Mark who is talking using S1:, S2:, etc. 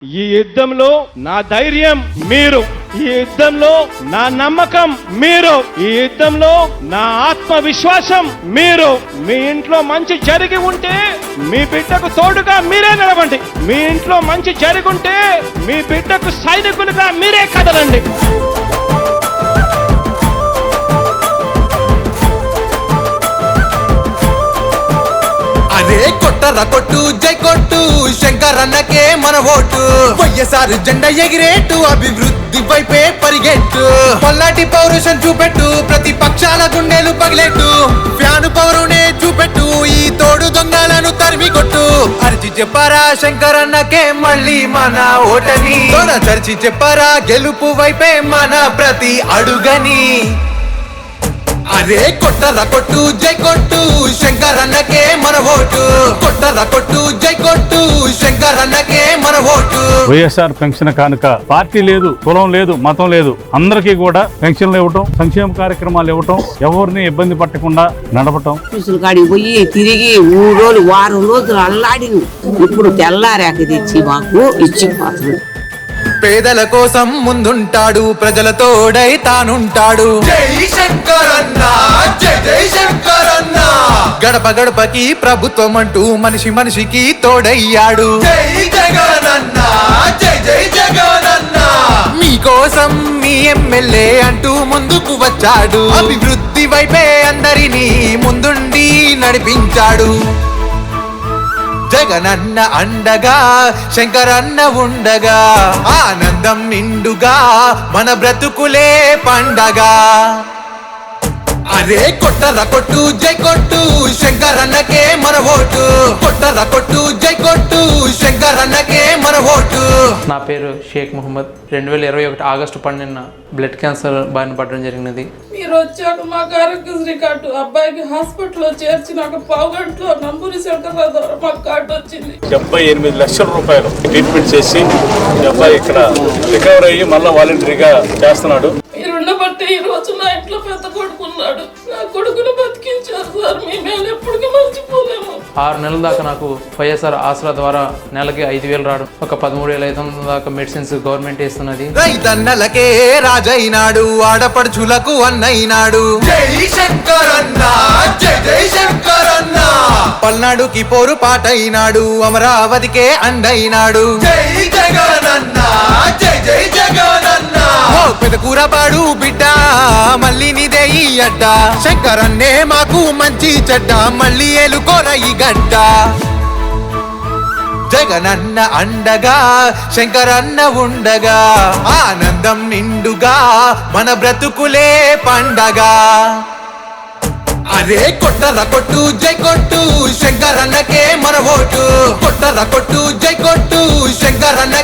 S1: ఈ యుద్ధంలో నా ధైర్యం మీరు, ఈ యుద్ధంలో నా నమ్మకం మీరు, ఈ యుద్ధంలో నా ఆత్మవిశ్వాసం మీరు. మీ ఇంట్లో మంచి జరిగి ఉంటే మీ బిడ్డకు తోడుగా మీరే నిలవండి. మీ ఇంట్లో మంచి జరుగుంటే మీ బిడ్డకు సైనికులుగా మీరే కదలండి.
S2: అరే కొట్టరా కొట్టు జై కొట్టు శంకరన్నకే మన ఓటు. వైఎస్ఆర్ జెండా ఎగిరేటు అభివృద్ధి వైపే పరిగెట్టు. పల్లాటి పౌరుషం చూపెట్టు ప్రతిపక్షాల గుండెలు పగిలెట్టు. ఫ్యాను పౌరునే చూపెట్టు ఈ తోడు దొంగలను తరిమి కొట్టు. అరిచి చెప్పారా శంకరన్నకే మళ్ళీ మన ఓటని. చరిచి చెప్పారా గెలుపు వైపే మన ప్రతి అడుగని. అరే కొట్టరా కొట్టు జై కొట్టు శంకరన్నకే మన ఓటు. కొట్టరా కొట్టు జై కొట్టు శంకరన్నకే మన ఓటు.
S3: వైఎస్ఆర్ పెన్షన్ కానుక పార్టీ లేదు, కులం లేదు, మతం లేదు, అందరికీ కూడా పెన్షన్లు ఇవ్వటం, సంక్షేమ కార్యక్రమాలు ఇవ్వటం, ఎవరిని ఇబ్బంది పట్టకుండా నడపటం.
S4: కాడికి పోయి తిరిగి 3 రోజులు వారం రోజులు అల్లాడి ఇప్పుడు తెల్లారాక తెచ్చి మాకు ఇచ్చిపోతుంది.
S2: పేదల కోసం ముందుంటాడు, ప్రజల తోడై తానుంటాడు. జై శంకరన్న జై జై శంకరన్న. గడప గడపకి ప్రభుత్వం అంటూ మనిషి మనిషికి తోడయ్యాడు. జై జగనన్న జై జై జగనన్న. మీకోసం మీ ఎమ్మెల్యే అంటూ ముందుకు వచ్చాడు. అభివృద్ధి వైపే అందరినీ ముందుండి నడిపించాడు. జగనన్న అండగా శంకరన్న ఉండగా ఆనందం నిండుగా మన బ్రతుకులే పండగా. అరే కొట్టరా కొట్టు జై కొట్టు శంకరన్నకే మన ఓటు. కొట్టరా కొట్టు జై కొట్టు శంకరన్నకే మన ఓటు.
S5: నా పేరు షేక్ మహమ్మద్. 2021 ఆగస్టు 12న బ్లడ్ క్యాన్సర్ బారిన పడడం జరిగినది.
S6: మీరు వచ్చాక మాకు ఆరోగ్యశ్రీ కార్డు అబ్బాయికి హాస్పిటల్లో చేర్చినాక పావుగంటలో నంబూరి శంకర్రావు ద్వారా మాకు కార్డు వచ్చింది.
S3: 78 లక్షల రూపాయలు ట్రీట్మెంట్ చేసి అబ్బాయి ఇక్కడ రికవర్ అయ్యి మళ్ళీ వాలంటరీగా చేస్తున్నాడు.
S6: మీరుండబట్టే ఈ రోజు నా ఇంట్లో పెద్ద కొడుకున్నాడు. నా కొడుకుని బతికించారు సార్. మీ మేలు ఎప్పటికీ మర్చిపోలేము.
S5: 6 నెలల దాకా నాకు వైఎస్ఆర్ ఆసరా ద్వారా నెలకి 5,000 రావడం, ఒక 13,500 దాకా మెడిసిన్స్ గవర్నమెంట్ ఇస్తున్నది.
S2: రైతన్నలకే రాజైనాడు, ఆడపడుచులకు అన్నైనాడు. జై శంకరన్న జై జై శంకరన్న. పల్నాడుకి పోరు పాటైనాడు, అమరావతికే అండైనాడు. జై జగనన్న జై జై జగనన్న. పెదకూరపాడు బిడ్డ మళ్ళీ నిదే ఈ అడ్డ. శంకరన్నే మాకు మంచి చెడ్డ మళ్ళీ ఏలుకోర ఈ గడ్డ. జగనన్న అండగా శంకరన్న ఉండగా ఆనందం నిండుగా మన బ్రతుకులే పండగా. అరే కొట్టరా కొట్టు జై కొట్టు శంకరన్నకే మన ఓటు. కొట్టరా కొట్టు జై కొట్టు శంకరన్న